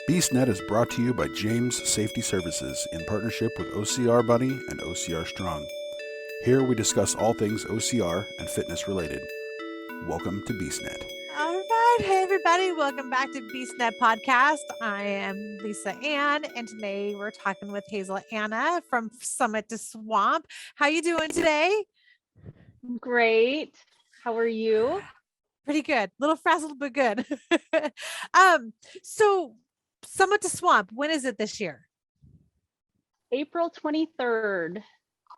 BeastNet is brought to you by James Safety Services in partnership with OCR Buddy and OCR Strong. Here we discuss all things OCR and fitness related. Welcome to BeastNet. All right. Hey, everybody. Welcome back to BeastNet Podcast. I am Lisa Ann, and today we're talking with Hazelanna from Summit to Swamp. How you doing today? Great. How are you? Pretty good. Little frazzled, but good. So Summit to Swamp, when is it this year? April 23rd.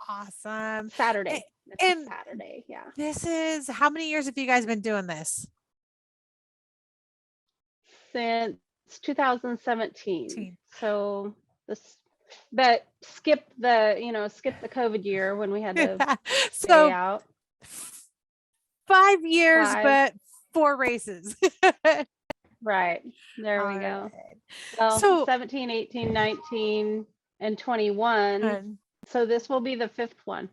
Awesome. Saturday. And Saturday, yeah. This is, how many years have you guys been doing this? Since 2017. So but skip the COVID year when we had to stay out. 5 years, but 4 races. Right. There we go. Right. Well, So 17, 18, 19, and 21. So this will be the 5th one.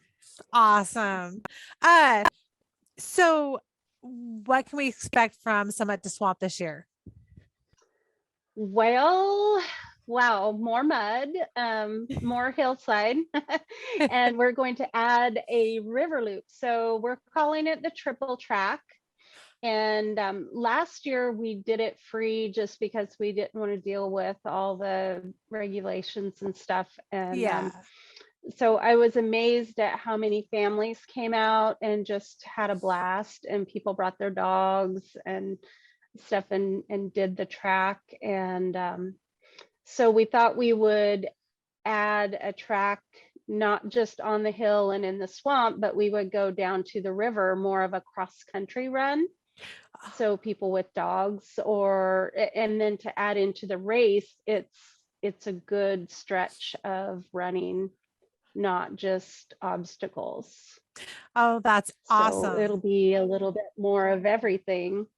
Awesome. So what can we expect from Summit to Swamp this year? Well, wow, more mud, more hillside, and we're going to add a river loop. So we're calling it the triple track. And last year we did it free just because we didn't want to deal with all the regulations and stuff. And so I was amazed at how many families came out and just had a blast, and people brought their dogs and stuff and did the track. And so we thought we would add a track, not just on the hill and in the swamp, but we would go down to the river, more of a cross country run. So people with dogs, and then to add into the race, it's a good stretch of running, not just obstacles. Oh, that's awesome. So it'll be a little bit more of everything.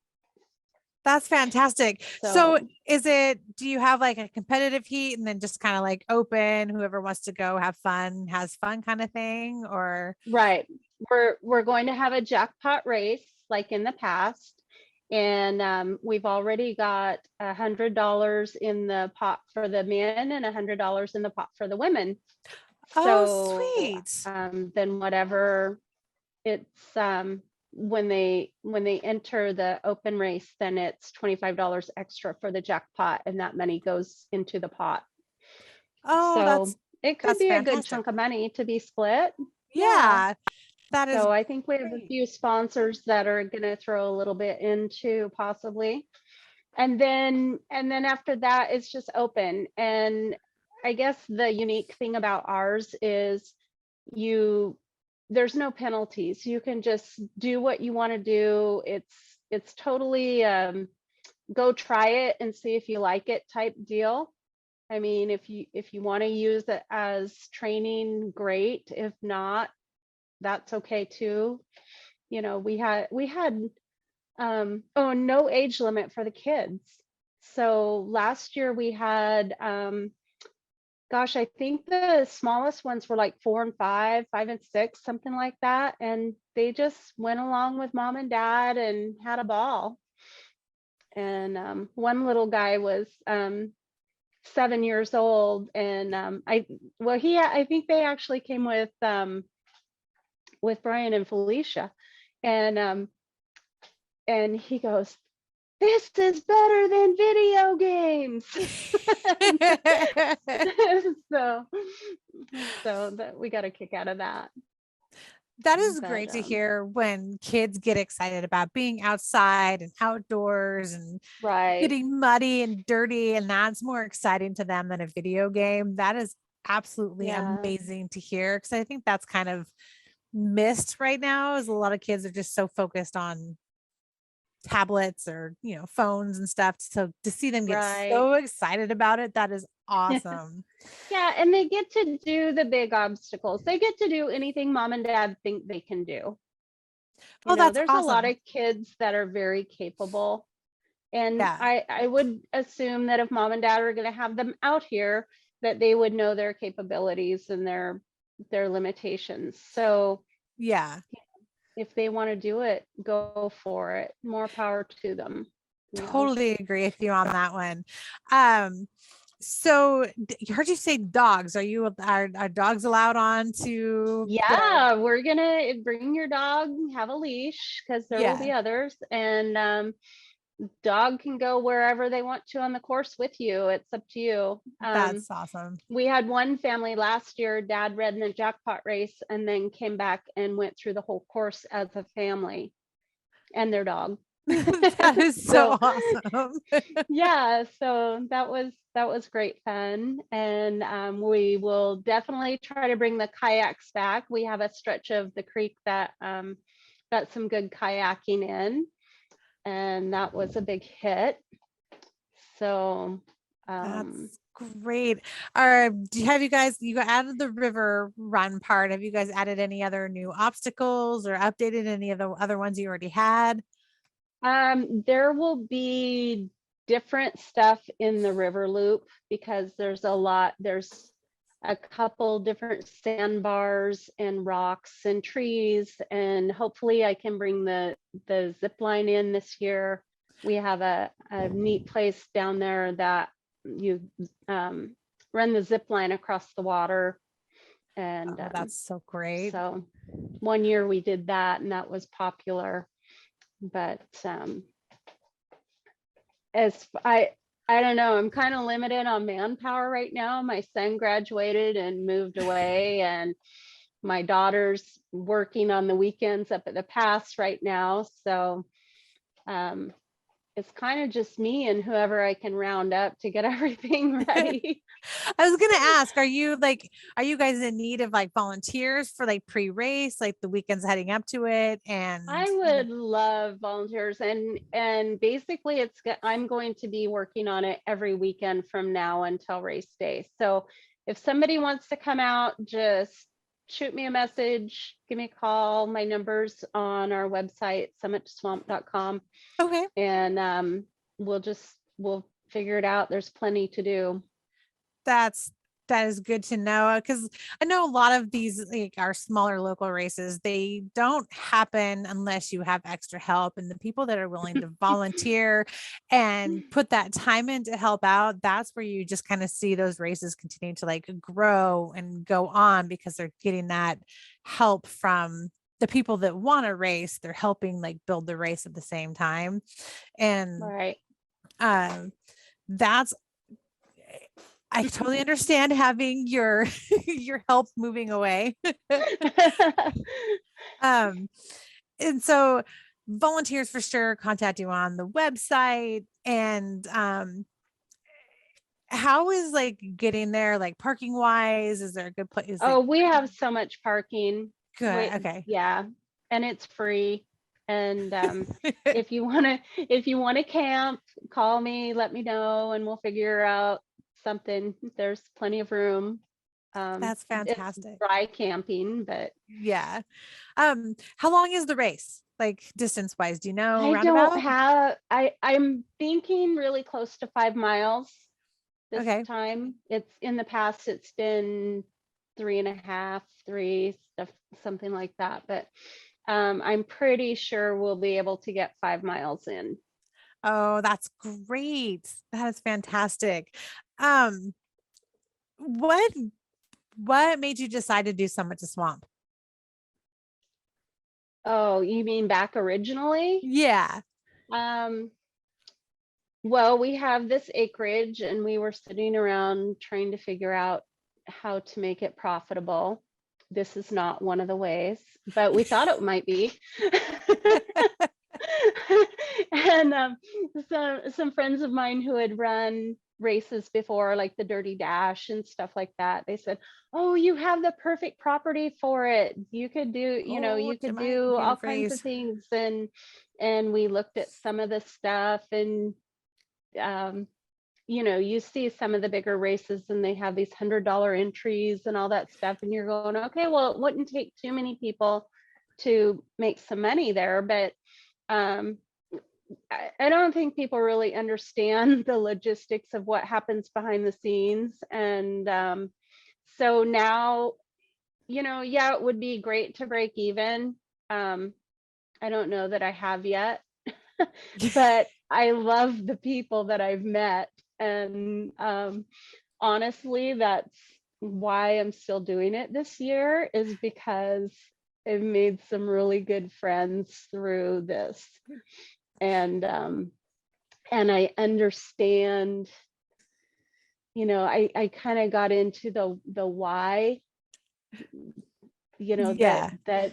That's fantastic. So do you have like a competitive heat and then just kind of like open, whoever wants to go have fun, has fun kind of thing? Or right. We're going to have a jackpot race like in the past. And we've already got $100 in the pot for the men and $100 in the pot for the women. Oh, sweet. Then whatever it's when they enter the open race, then it's $25 extra for the jackpot, and that money goes into the pot. Oh, so it could be fantastic. A good chunk of money to be split. Yeah. That is. So I think we have a few sponsors that are going to throw a little bit into possibly. And then after that, it's just open. And I guess the unique thing about ours is there's no penalties. You can just do what you want to do. It's totally go try it and see if you like it type deal. I mean, if you want to use it as training, great. If not, that's okay too. You know, we had no age limit for the kids. So last year we had I think the smallest ones were like 4 and 5 and 6, something like that. And they just went along with mom and dad and had a ball. And one little guy was 7 years old. And I think they actually came with Brian and Felicia. And he goes, "This is better than video games." so that we got a kick out of that. That is great to hear when kids get excited about being outside and outdoors and getting muddy and dirty, and that's more exciting to them than a video game. That is absolutely amazing to hear, because I think that's kind of missed right now, is a lot of kids are just so focused on tablets or phones and stuff. So to see them get so excited about it, that is awesome. Yeah, and they get to do the big obstacles. They get to do anything mom and dad think they can do. There's awesome. A lot of kids that are very capable, and I would assume that if mom and dad are going to have them out here, that they would know their capabilities and their limitations. So if they want to do it, go for it. More power to them. Totally agree with you on that one. So heard you say dogs. Are dogs allowed on to? Yeah, we're gonna bring your dog, have a leash, because there will be others, and dog can go wherever they want to on the course with you. It's up to you. That's awesome. We had one family last year, dad ran the jackpot race and then came back and went through the whole course as a family and their dog. That is so awesome. Yeah, so that was great fun. And we will definitely try to bring the kayaks back. We have a stretch of the creek that got some good kayaking in, and that was a big hit. So that's great. Have you added the river run part? Have you guys added any other new obstacles or updated any of the other ones you already had? There will be different stuff in the river loop because there's a couple different sandbars and rocks and trees, and hopefully I can bring the zip line in this year. We have a neat place down there that you run the zip line across the water, and that's so great. So one year we did that, and that was popular. But as I don't know, I'm kind of limited on manpower right now. My son graduated and moved away, and my daughter's working on the weekends up at the pass right now. So it's kind of just me and whoever I can round up to get everything ready. I was going to ask, are you guys in need of like volunteers for like pre-race, like the weekends heading up to it? And I would love volunteers, and basically I'm going to be working on it every weekend from now until race day. So if somebody wants to come out, just shoot me a message, give me a call. My number's on our website, summittoswamp.com. Okay. And we'll figure it out. There's plenty to do. That is good to know, because I know a lot of these like our smaller local races, they don't happen unless you have extra help, and the people that are willing to volunteer and put that time in to help out, that's where you just kind of see those races continue to like grow and go on, because they're getting that help from the people that want to race. They're helping like build the race at the same time. And right. That's I totally understand having your help moving away. And so volunteers for sure contact you on the website. And how is like getting there, like parking wise? Is there a good place? We have so much parking. Good. Okay. Yeah. And it's free. And if you want to camp, call me, let me know, and we'll figure out something. There's plenty of room. That's fantastic. It's dry camping, but yeah. How long is the race, like distance wise? Do you know? I don't have. I'm thinking really close to 5 miles this time. It's in the past, it's been 3.5, 3, something like that. But I'm pretty sure we'll be able to get 5 miles in. Oh, that's great. That is fantastic. What made you decide to do Summit to Swamp? Oh, you mean back originally? Yeah. Well, we have this acreage, and we were sitting around trying to figure out how to make it profitable. This is not one of the ways, but we thought it might be. And some friends of mine who had run races before, like the Dirty Dash and stuff like that, they said, oh, you have the perfect property for it. You could do, you could do all kinds of things. And we looked at some of the stuff, and you see some of the bigger races, and they have these $100 entries and all that stuff, and you're going, okay, well, it wouldn't take too many people to make some money there. But I don't think people really understand the logistics of what happens behind the scenes. And so now, yeah, it would be great to break even. I don't know that I have yet, but I love the people that I've met. And honestly, that's why I'm still doing it this year, is because I've made some really good friends through this. And I understand, I kind of got into the why, that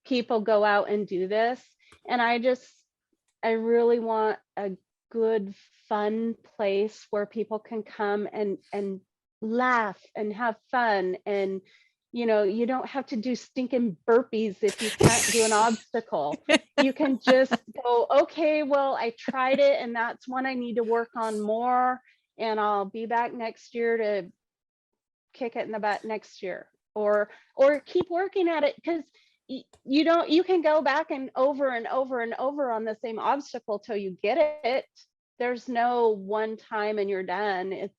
people go out and do this. And I really want a good, fun place where people can come and laugh and have fun. And, you don't have to do stinking burpees if you can't do an obstacle. You can just go, okay, well, I tried it and that's one I need to work on more. And I'll be back next year to kick it in the butt next year, or keep working at it, because you can go back and over and over on the same obstacle till you get it. There's no one time and you're done.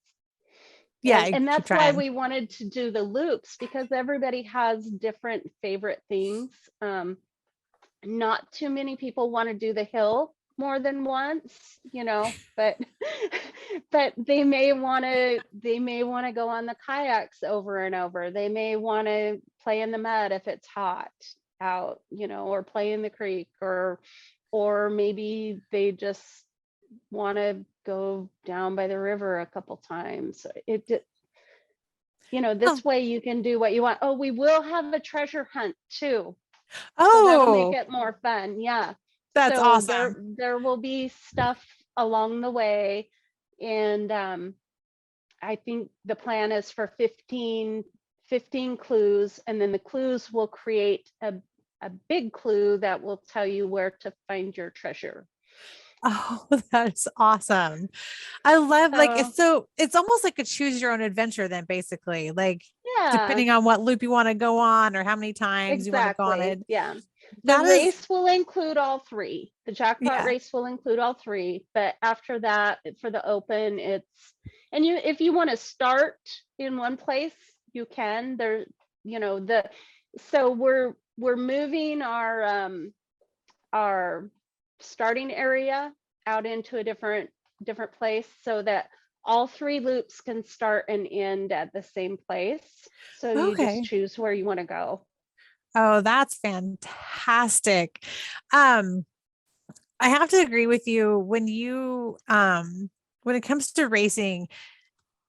And that's why we wanted to do the loops, because everybody has different favorite things. Not too many people want to do the hill more than once, but they may want to go on the kayaks over and over. They may want to play in the mud if it's hot out, or play in the creek, or maybe they just want to go down by the river a couple times. This way you can do what you want. Oh, we will have a treasure hunt too. So that'll make it more fun. Yeah. That's awesome. There will be stuff along the way. And I think the plan is for 15 clues, and then the clues will create a big clue that will tell you where to find your treasure. Oh, that's awesome. I love it's almost like a choose your own adventure then, basically, depending on what loop you want to go on or how many times you want to go on it. Yeah. The race will include all three. The jackpot race will include all three, but after that, for the open, if you want to start in one place, you can. So we're moving our starting area out into a different place, so that all three loops can start and end at the same place. So you just choose where you want to go. Oh, that's fantastic. I have to agree with you when it comes to racing,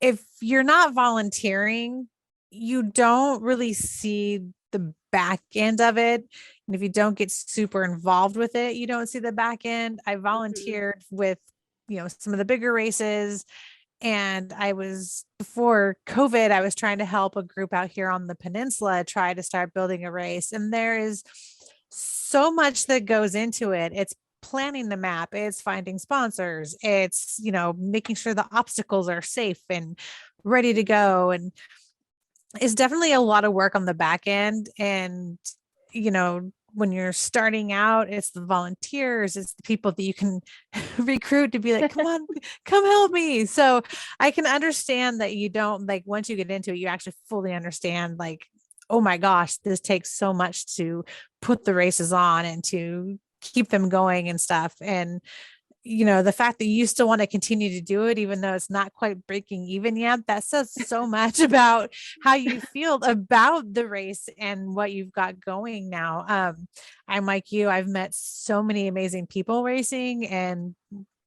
if you're not volunteering, you don't really see the back end of it. And if you don't get super involved with it, you don't see the back end. I volunteered with, some of the bigger races. And before COVID, I was trying to help a group out here on the peninsula try to start building a race. And there is so much that goes into it. It's planning the map, it's finding sponsors, it's, making sure the obstacles are safe and ready to go. And it's definitely a lot of work on the back end. And, when you're starting out, it's the volunteers, it's the people that you can recruit to be like, come on, come help me. So I can understand that you don't, once you get into it, you actually fully understand, oh my gosh, this takes so much to put the races on and to keep them going and stuff. And, the fact that you still want to continue to do it, even though it's not quite breaking even yet, that says so much about how you feel about the race and what you've got going now. I'm like you, I've met so many amazing people racing, and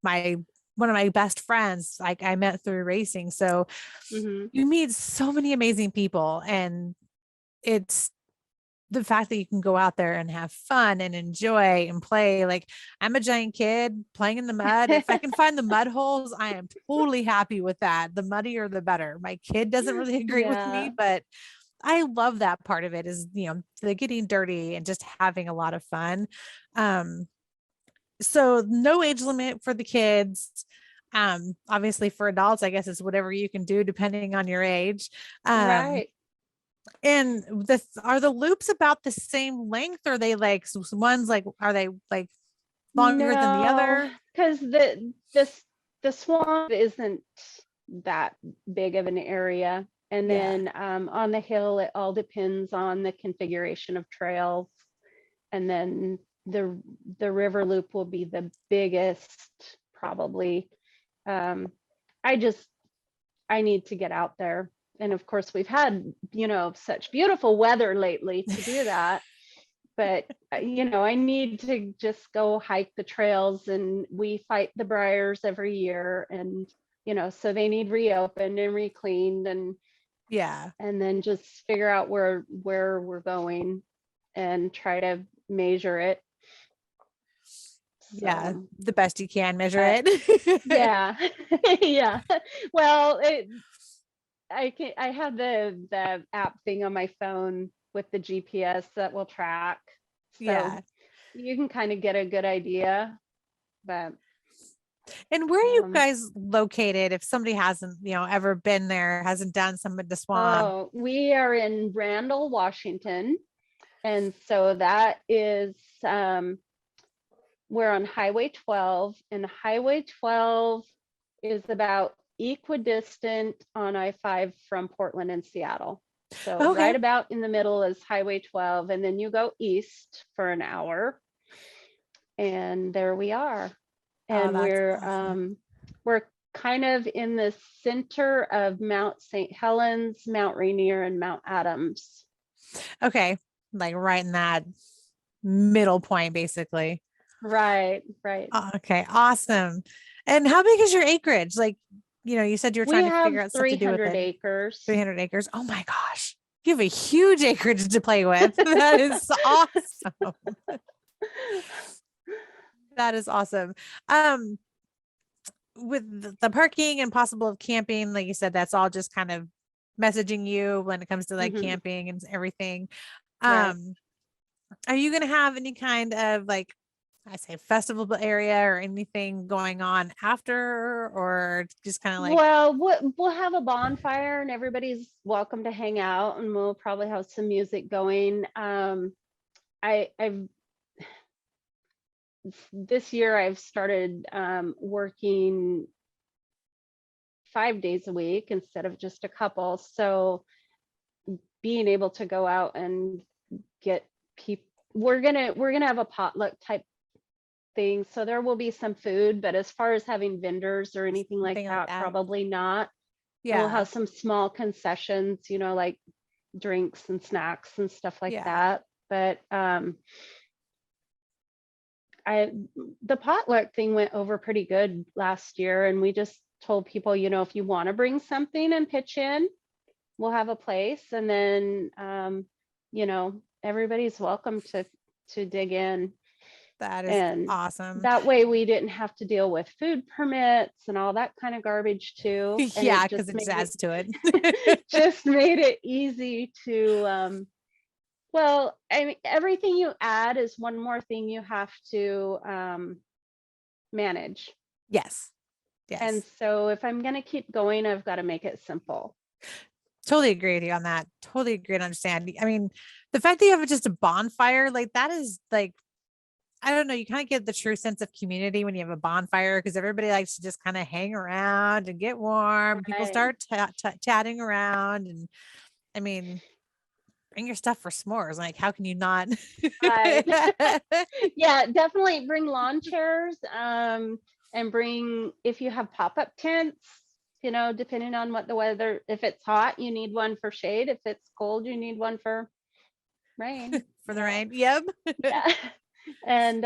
one of my best friends, I met through racing. So you meet so many amazing people, and it's the fact that you can go out there and have fun and enjoy and play. I'm a giant kid playing in the mud. If I can find the mud holes, I am totally happy with that. The muddier, the better. My kid doesn't really agree with me, but I love that part of it, is, the getting dirty and just having a lot of fun. So no age limit for the kids. Obviously for adults, I guess it's whatever you can do depending on your age. Right. And are the loops about the same length? Or are they one's are they longer than the other? Because the swamp isn't that big of an area. And then on the hill, it all depends on the configuration of trails. And then the river loop will be the biggest probably. I need to get out there. And of course we've had, such beautiful weather lately to do that. But, I need to just go hike the trails, and we fight the briars every year. And, so they need reopened and recleaned, and then just figure out where we're going and try to measure it. Yeah, the best you can measure it. Yeah. Yeah. Well, I have the app thing on my phone with the GPS that will track. So you can kind of get a good idea. But and where are you guys located if somebody hasn't, ever been there, hasn't done some of the swamp? Oh, we are in Randall, Washington. And so that is we're on Highway 12, and Highway 12 is about equidistant on I-5 from Portland and Seattle. So right about in the middle is Highway 12, and then you go east for an hour, and there we are. And we're kind of in the center of Mount St. Helens, Mount Rainier, and Mount Adams. Okay, like right in that middle point, basically. Right. Oh, okay, awesome. And how big is your acreage? Like, you said you were trying to figure out stuff to do with it. 300 acres. 300 acres. Oh my gosh. You have a huge acreage to play with. That is awesome. That is awesome. With the parking and possible of camping, like you said, that's all just kind of messaging you when it comes to like camping and everything. Are you going to have any kind of like, I say festival area or anything going on after, or just kind of like? Well, we'll have a bonfire, and everybody's welcome to hang out, and we'll probably have some music going. This year I've started working 5 days a week instead of just a couple. So being able to go out and get people, we're gonna have a potluck type thing. So there will be some food, but as far as having vendors or anything like that, probably not. Yeah. And we'll have some small concessions, like drinks and snacks and stuff like that. But the potluck thing went over pretty good last year, and we just told people, if you want to bring something and pitch in, we'll have a place. And then everybody's welcome to dig in. That is awesome. That way we didn't have to deal with food permits and all that kind of garbage too. Yeah, because it just adds to it. Just made it easy to well, I mean, everything you add is one more thing you have to manage. Yes. And so if I'm going to keep going, I've got to make it simple. Totally agree with you on that. Totally agree and understand. I mean, the fact that you have just a bonfire, like that is like, I don't know, you kind of get the true sense of community when you have a bonfire, because everybody likes to just kind of hang around and get warm. People start chatting around, and I mean, bring your stuff for s'mores. Like, how can you not? Yeah, definitely bring lawn chairs, and bring, if you have pop-up tents, depending on what the weather, if it's hot, you need one for shade. If it's cold, you need one for rain. For the rain. Yep. Yeah. And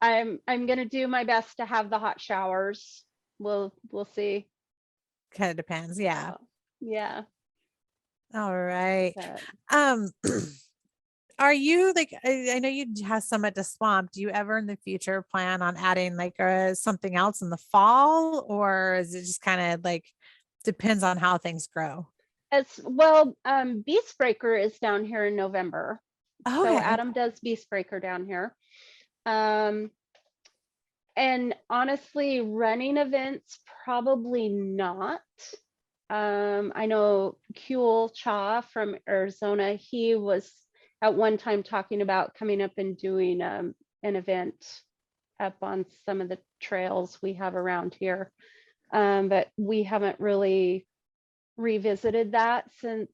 I'm going to do my best to have the hot showers. We'll see. Kind of depends. Yeah. Yeah. All right. Are you like, I know you have some at the swamp. Do you ever in the future plan on adding like something else in the fall, or is it just kind of like depends on how things grow? As well, Beast Breaker is down here in November. Oh, so Adam does Beast Breaker down here. And honestly, running events, probably not. I know Kuel Cha from Arizona, he was at one time talking about coming up and doing an event up on some of the trails we have around here. But we haven't really revisited that since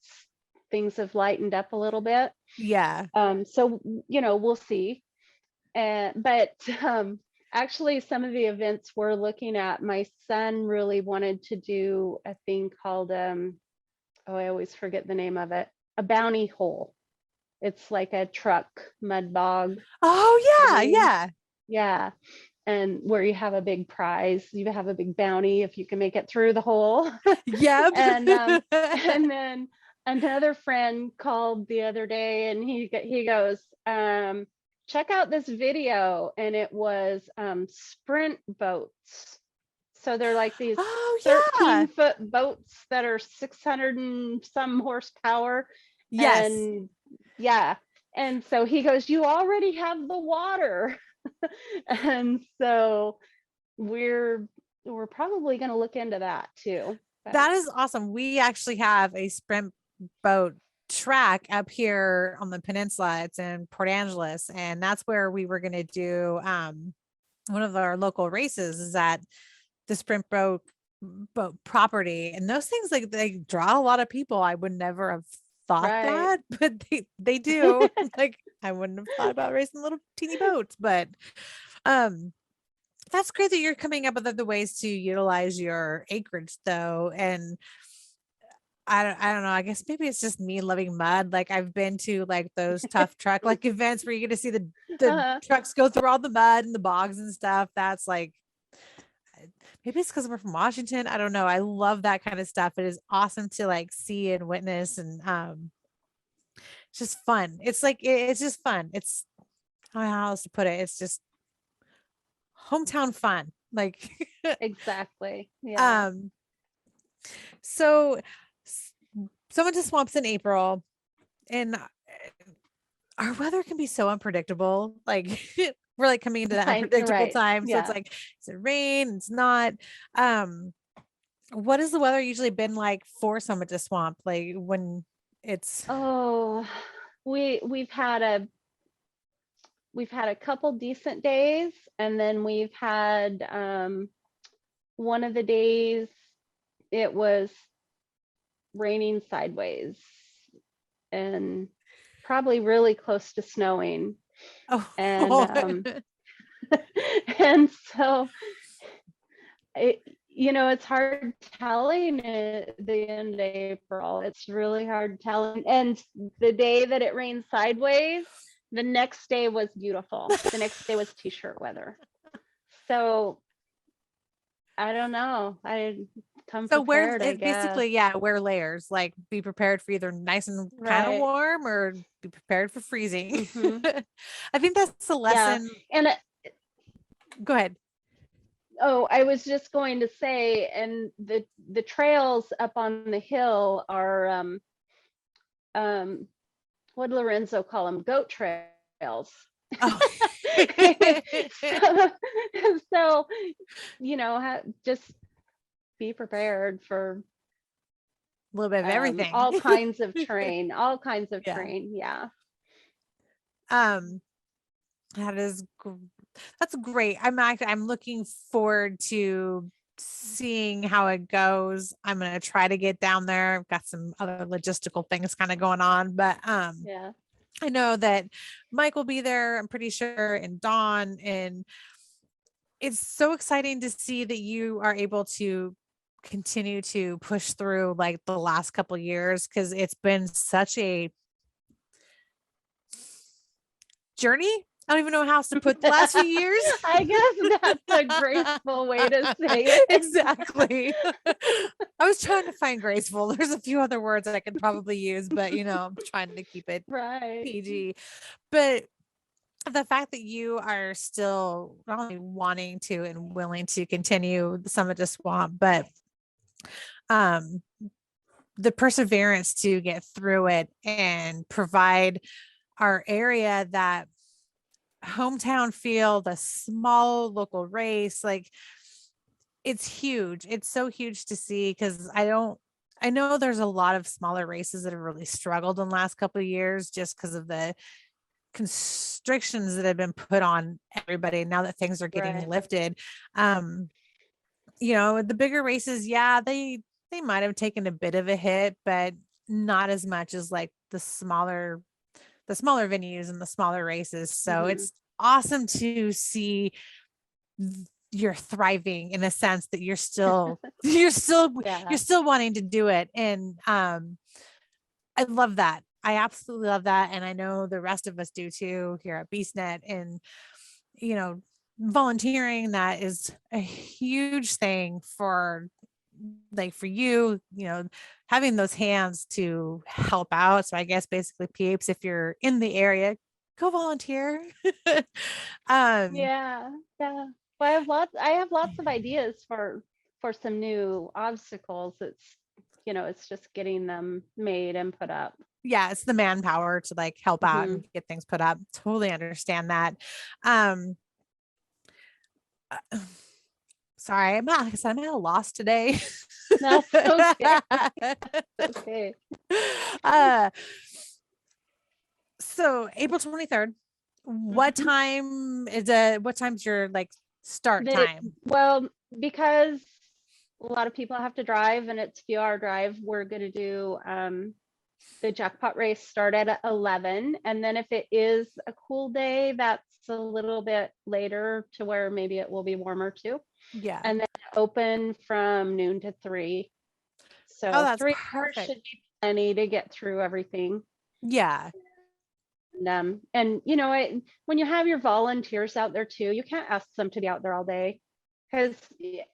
things have lightened up a little bit. Yeah. So, we'll see. But actually, some of the events we're looking at, my son really wanted to do a thing called, I always forget the name of it, a bounty hole. It's like a truck mud bog. Oh yeah, yeah. Yeah. And where you have a big prize, you have a big bounty if you can make it through the hole. Yep. And then another friend called the other day, and he goes, check out this video, and it was sprint boats. So they're like these 13-foot boats that are 600 and some horsepower. Yes. And yeah. And so he goes, you already have the water. And so we're probably going to look into that too. But that is awesome. We actually have a sprint boat track up here on the peninsula. It's in Port Angeles, and that's where we were going to do one of our local races is at the sprint boat property. And those things, like, they draw a lot of people. I would never have thought that, but they do. Like, I wouldn't have thought about racing little teeny boats, but that's great that you're coming up with other ways to utilize your acreage though. And I don't know, I guess maybe it's just me loving mud. Like, I've been to like those tough truck like events where you get to see the trucks go through all the mud and the bogs and stuff. That's like, maybe it's because we're from Washington. I don't know. I love that kind of stuff. It is awesome to like see and witness, and it's just fun. It's like, it's just fun. It's, I don't know how else to put it. It's just hometown fun. Like, exactly. Yeah. So someone to swamps in April, and our weather can be so unpredictable. Like, we're like coming into that unpredictable time. So it's like, is it rain? It's not. What has the weather usually been like for Summit to Swamp? Like, when it's we've had a couple decent days, and then we've had one of the days it was raining sideways and probably really close to snowing. And and so it's hard telling at the end of April. It's really hard telling. And the day that it rained sideways, the next day was beautiful. The next day was t-shirt weather. So I don't know. I come prepared, I guess. Basically, wear layers. Like, be prepared for either nice and kind of warm, or be prepared for freezing. Mm-hmm. I think that's the lesson. Yeah. And go ahead. Oh, I was just going to say, and the trails up on the hill are what did Lorenzo call them? Goat trails. Oh. so just be prepared for a little bit of everything. All kinds of terrain. Yeah. That's great. I'm looking forward to seeing how it goes. I'm going to try to get down there. I've got some other logistical things kind of going on, but I know that Mike will be there, I'm pretty sure, and Dawn, and it's so exciting to see that you are able to continue to push through like the last couple of years, because it's been such a journey. I don't even know how else to put the last few years. I guess that's a graceful way to say it. Exactly. I was trying to find graceful. There's a few other words that I could probably use, but I'm trying to keep it PG. But the fact that you are still not only wanting to and willing to continue the Summit to Swamp, but the perseverance to get through it and provide our area that hometown feel, the small local race, like, it's huge. It's so huge to see, because I know there's a lot of smaller races that have really struggled in the last couple of years just because of the constrictions that have been put on everybody now that things are getting lifted. The bigger races, they might have taken a bit of a hit, but not as much as like the smaller venues and the smaller races. So it's awesome to see you're thriving in a sense that you're still you're still wanting to do it. And I love that. I absolutely love that. And I know the rest of us do too here at BeastNet. And, you know, volunteering, that is a huge thing for you, you know, having those hands to help out. So I guess basically peeps, if you're in the area, go volunteer. Yeah. Well, I have lots of ideas for some new obstacles. It's, you know, it's just getting them made and put up. Yeah, it's the manpower to like help out and get things put up. Totally understand that. Sorry, I'm at a loss today. That's okay. Okay. So April 23rd, what time is it? What time's your like start time? Well, because a lot of people have to drive and it's a few hour drive, we're going to do the jackpot race start at 11. And then if it is a cool day, that's a little bit later to where maybe it will be warmer too. Yeah. And then open from noon to 3. So that's 3 perfect. hours should be plenty to get through everything. Yeah. And you know, when you have your volunteers out there too, you can't ask them to be out there all day, because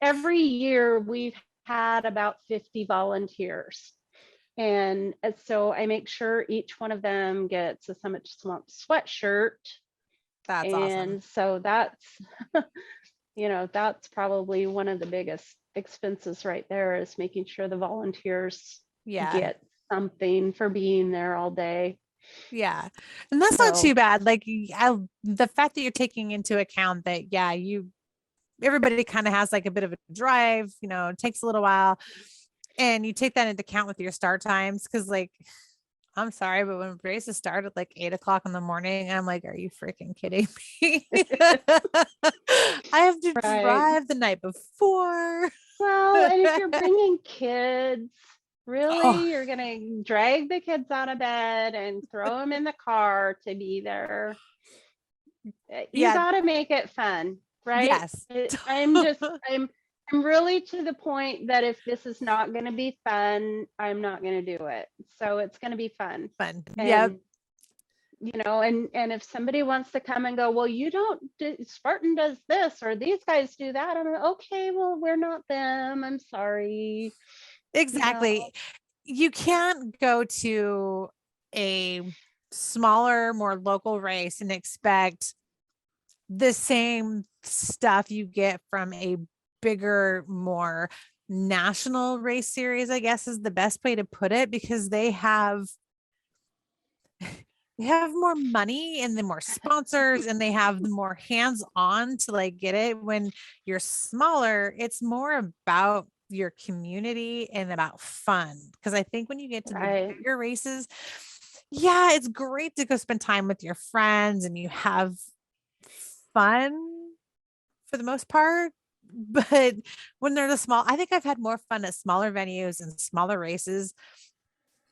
every year we've had about 50 volunteers. And so I make sure each one of them gets a Summit Swamp sweatshirt. That's awesome. So that's, you know, that's probably one of the biggest expenses right there, is making sure the volunteers get something for being there all day. Yeah. And that's not too bad. Like the fact that you're taking into account that, everybody kind of has like a bit of a drive, you know, it takes a little while, and you take that into account with your start times. Cause like, I'm sorry, but when races start at like 8 o'clock in the morning, I'm like, are you freaking kidding me? I have to drive the night before. Well, and if you're bringing kids, really, you're going to drag the kids out of bed and throw them in the car to be there. You got to make it fun, right? Yes. I'm really to the point that if this is not going to be fun, I'm not going to do it. So it's going to be fun. Yep. You know, and if somebody wants to come and go, well, Spartan does this or these guys do that, I'm like, okay, well, we're not them. I'm sorry. Exactly. You know? You can't go to a smaller, more local race and expect the same stuff you get from a bigger, more national race series, I guess is the best way to put it, because they have more money and the more sponsors and they have the more hands-on to like get it. When you're smaller, it's more about your community and about fun. Because I think when you get to the bigger races, it's great to go spend time with your friends and you have fun for the most part. But when they're I think I've had more fun at smaller venues and smaller races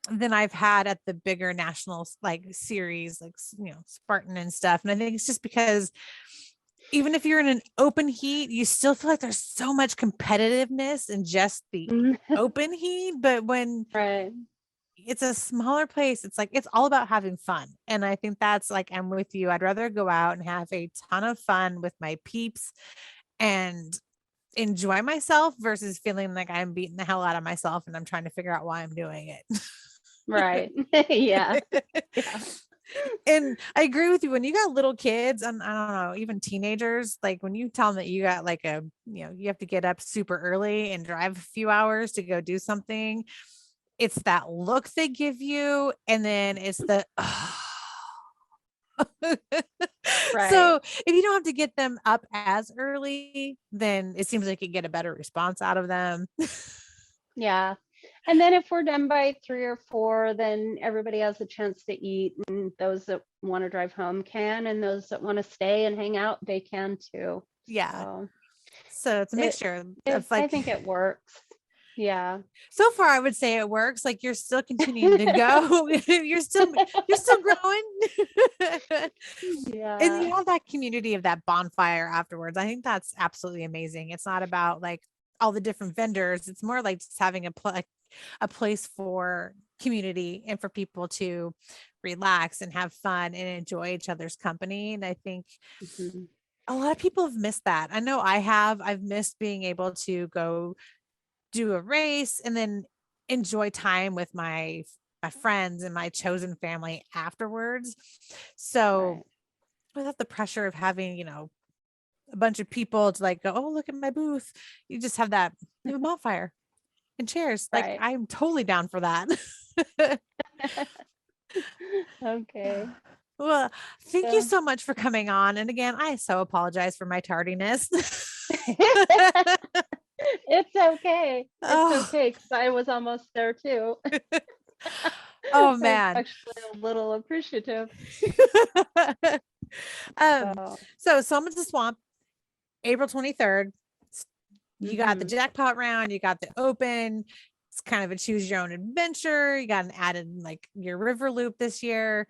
than I've had at the bigger national like series, like, you know, Spartan and stuff. And I think it's just because even if you're in an open heat, you still feel like there's so much competitiveness in just the open heat. But when it's a smaller place, it's like, it's all about having fun. And I think that's like, I'm with you. I'd rather go out and have a ton of fun with my peeps and enjoy myself versus feeling like I'm beating the hell out of myself and I'm trying to figure out why I'm doing it. Right. Yeah. And I agree with you. When you got little kids, and I don't know, even teenagers, like when you tell them that you got like you have to get up super early and drive a few hours to go do something, it's that look they give you. And then it's the, So if you don't have to get them up as early, then it seems like you get a better response out of them. Yeah. And then if we're done by 3 or 4, then everybody has a chance to eat, and those that want to drive home can, and those that want to stay and hang out, they can too. Yeah. So it's a mixture of like, I think it works. Yeah. So far, I would say it works. Like you're still continuing to go. you're still growing. Yeah. And you have that community of that bonfire afterwards. I think that's absolutely amazing. It's not about like all the different vendors. It's more like just having a place for community and for people to relax and have fun and enjoy each other's company. And I think a lot of people have missed that. I know I have. I've missed being able to go do a race and then enjoy time with my friends and my chosen family afterwards. So without the pressure of having, a bunch of people to like go, oh, look at my booth. You just have that bonfire and chairs. Like I'm totally down for that. Okay. Well, thank you so much for coming on. And again, I so apologize for my tardiness. It's okay. It's okay because I was almost there too. Oh man. I'm actually a little appreciative. So Summit to Swamp, April 23rd. You got the jackpot round, you got the open. It's kind of a choose your own adventure. You got an added like your river loop this year.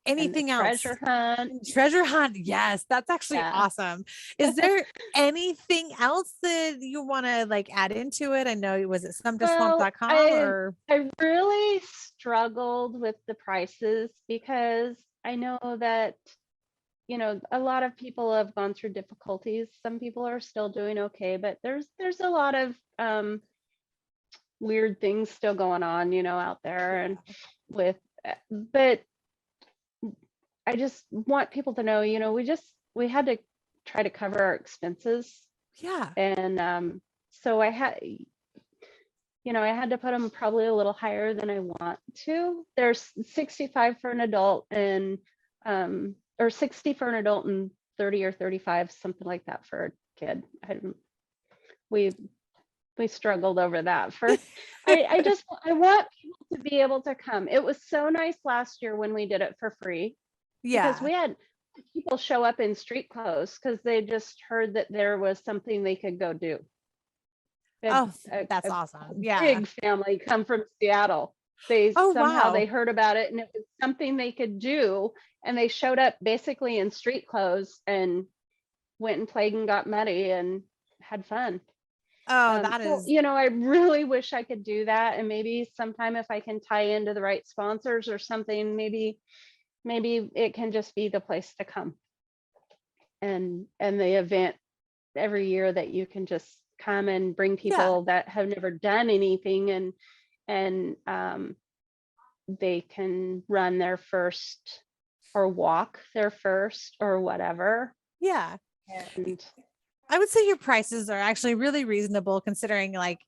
Anything else? Treasure hunt. Yes, that's actually awesome. Is there anything else that you want to like add into it? I know, was it summerswamp.com or? I really struggled with the prices because I know that, a lot of people have gone through difficulties. Some people are still doing okay, but there's a lot of weird things still going on, out there and but I just want people to know, we had to try to cover our expenses. Yeah. And so I had to put them probably a little higher than I want to. There's 65 for an adult and or 60 for an adult and 30 or 35, something like that for a kid. We struggled over that for I want people to be able to come. It was so nice last year when we did it for free. Yeah. Because we had people show up in street clothes because they just heard that there was something they could go do. That's awesome. Yeah. Big family come from Seattle. They heard about it and it was something they could do. And they showed up basically in street clothes and went and played and got muddy and had fun. That is, I really wish I could do that. And maybe sometime if I can tie into the right sponsors or something, maybe it can just be the place to come and the event every year that you can just come and bring people that have never done anything and they can run their first or walk their first or whatever. Yeah. And I would say your prices are actually really reasonable considering like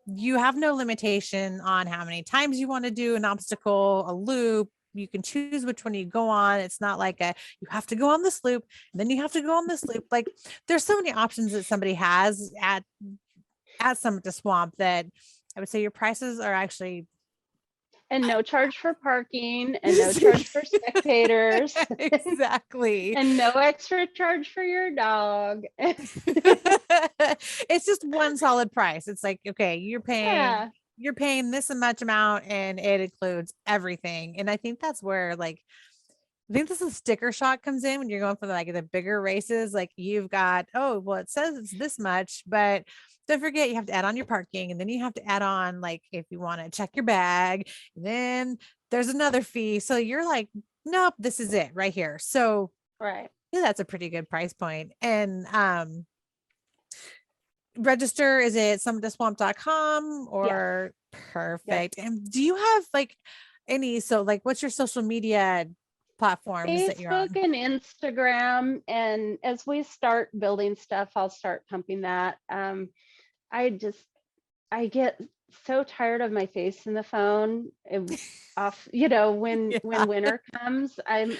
you have no limitation on how many times you want to do an obstacle, a loop. You can choose which one you go on. It's not like you have to go on this loop and then you have to go on this loop. Like there's so many options that somebody has at Summit to Swamp that I would say your prices are actually. And no charge for parking and no charge for spectators. Exactly. And no extra charge for your dog. It's just one solid price. It's like, okay, you're paying this much amount and it includes everything. And I think that's where like, I think this is sticker shock comes in when you're going for like the bigger races. Like you've got, it says it's this much, but don't forget you have to add on your parking and then you have to add on like if you want to check your bag, and then there's another fee. So you're like, nope, this is it right here. So yeah, that's a pretty good price point. And register, is it summittoswamp.com or perfect? And do you have like what's your social media platforms that you're on? Facebook and Instagram, and as we start building stuff, I'll start pumping that. I get so tired of my face in the phone when winter comes. I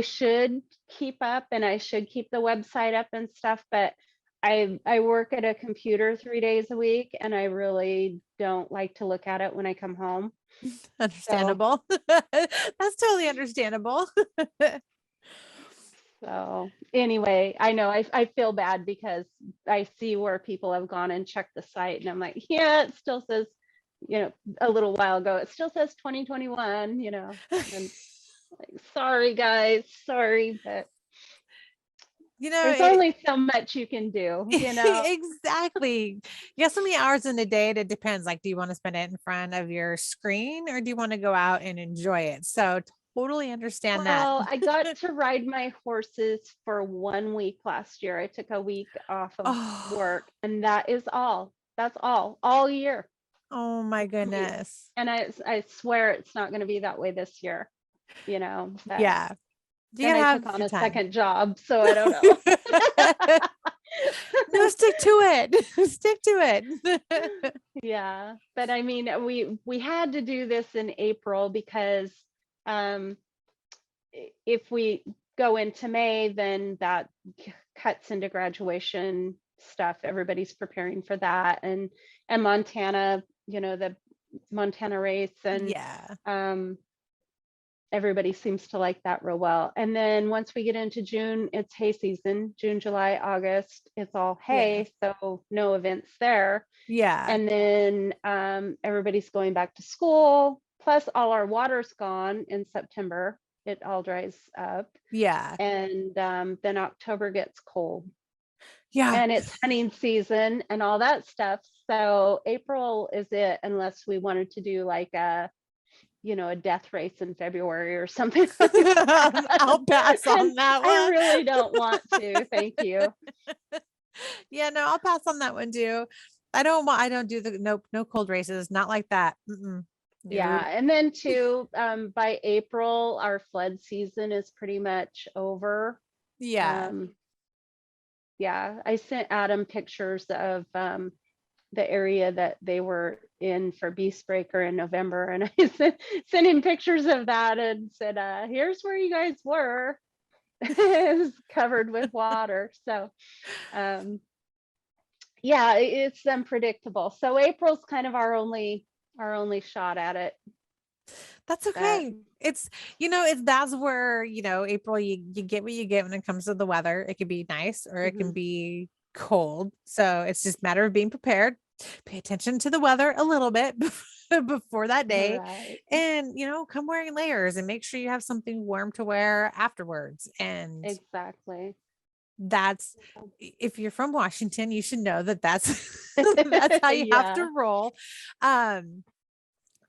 should keep up and I should keep the website up and stuff, but I work at a computer 3 days a week and I really don't like to look at it when I come home. Understandable. That's totally understandable. So anyway, I know I feel bad because I see where people have gone and checked the site, and I'm like, yeah, it still says, a little while ago, it still says 2021, and like, sorry guys, sorry, but there's only so much you can do, Exactly. Yeah, so many hours in a day, it depends. Like, do you want to spend it in front of your screen, or do you want to go out and enjoy it? So totally understand that. Well, I got to ride my horses for 1 week last year. I took a week off of work, and that is all. That's all year. Oh my goodness. And I swear it's not going to be that way this year, but, yeah. And I took on a second job, so I don't know. No, stick to it. Stick to it. Yeah, but I mean, we had to do this in April because if we go into May, then that cuts into graduation stuff. Everybody's preparing for that, and Montana, the Montana race, and everybody seems to like that real well. And then once we get into June, it's hay season. June, July, August, it's all hay, so no events there. Yeah. And then everybody's going back to school, plus all our water's gone in September. It all dries up. Yeah. And then October gets cold. Yeah. And it's hunting season and all that stuff. So April is it, unless we wanted to do like a death race in February or something. I'll pass on that one. I really don't want to. Thank you. Yeah, no, I'll pass on that one too. I don't do no cold races, not like that. Mm-mm. Yeah, and then too, by April, our flood season is pretty much over. Yeah. Yeah, I sent Adam pictures of the area that they were in for Beast Breaker in November, and I sent him pictures of that and said, here's where you guys were. It was covered with water. So yeah, it's unpredictable. So April's kind of our only shot at it. That's okay. It's that's where April, you get what you get when it comes to the weather. It can be nice or it can be cold, so it's just a matter of being prepared. Pay attention to the weather a little bit before that day, right. And come wearing layers and make sure you have something warm to wear afterwards. And exactly, that's, if you're from Washington, you should know that's that's how you have to roll.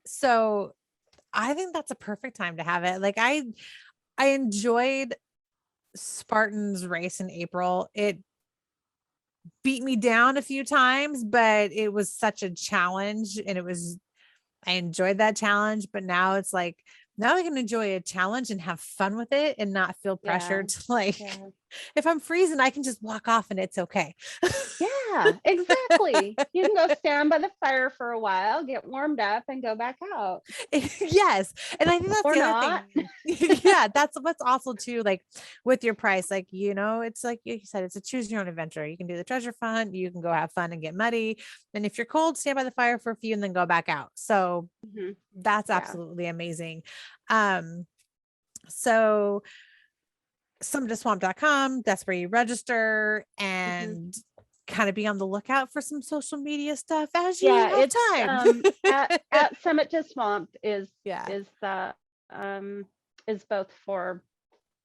So I think that's a perfect time to have it. Like I enjoyed Spartan's race in April. It beat me down a few times, but it was such a challenge, and I enjoyed that challenge. But now it's like, now I can enjoy a challenge and have fun with it and not feel pressured to if I'm freezing, I can just walk off and it's okay. Yeah, exactly. You can go stand by the fire for a while, get warmed up, and go back out. Yes. And I think that's the other thing. Yeah, that's what's also too, like with your price, like, it's like you said, it's a choose your own adventure. You can do the treasure hunt, you can go have fun and get muddy. And if you're cold, stand by the fire for a few and then go back out. So that's absolutely amazing. So summittoswamp.com, that's where you register and kind of be on the lookout for some social media stuff as you have time. At Summit to Swamp is both for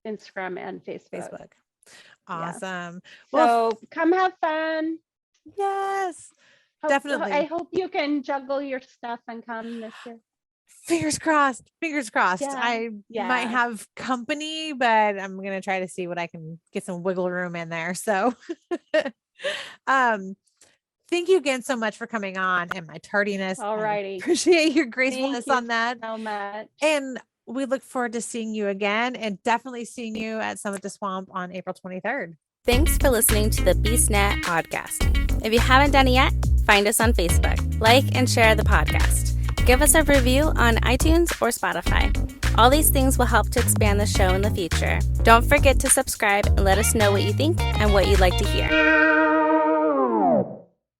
Instagram and Facebook. Awesome. Well, so come have fun. Yes, definitely. I hope you can juggle your stuff and come this year. Fingers crossed. I might have company, but I'm going to try to see what I can get some wiggle room in there. So thank you again so much for coming on and my tardiness. All righty. Appreciate your gracefulness on that. So much. And we look forward to seeing you again, and definitely seeing you at Summit to Swamp on April 23rd. Thanks for listening to the BeastNet podcast. If you haven't done it yet, find us on Facebook, like and share the podcast. Give us a review on iTunes or Spotify. All these things will help to expand the show in the future. Don't forget to subscribe and let us know what you think and what you'd like to hear.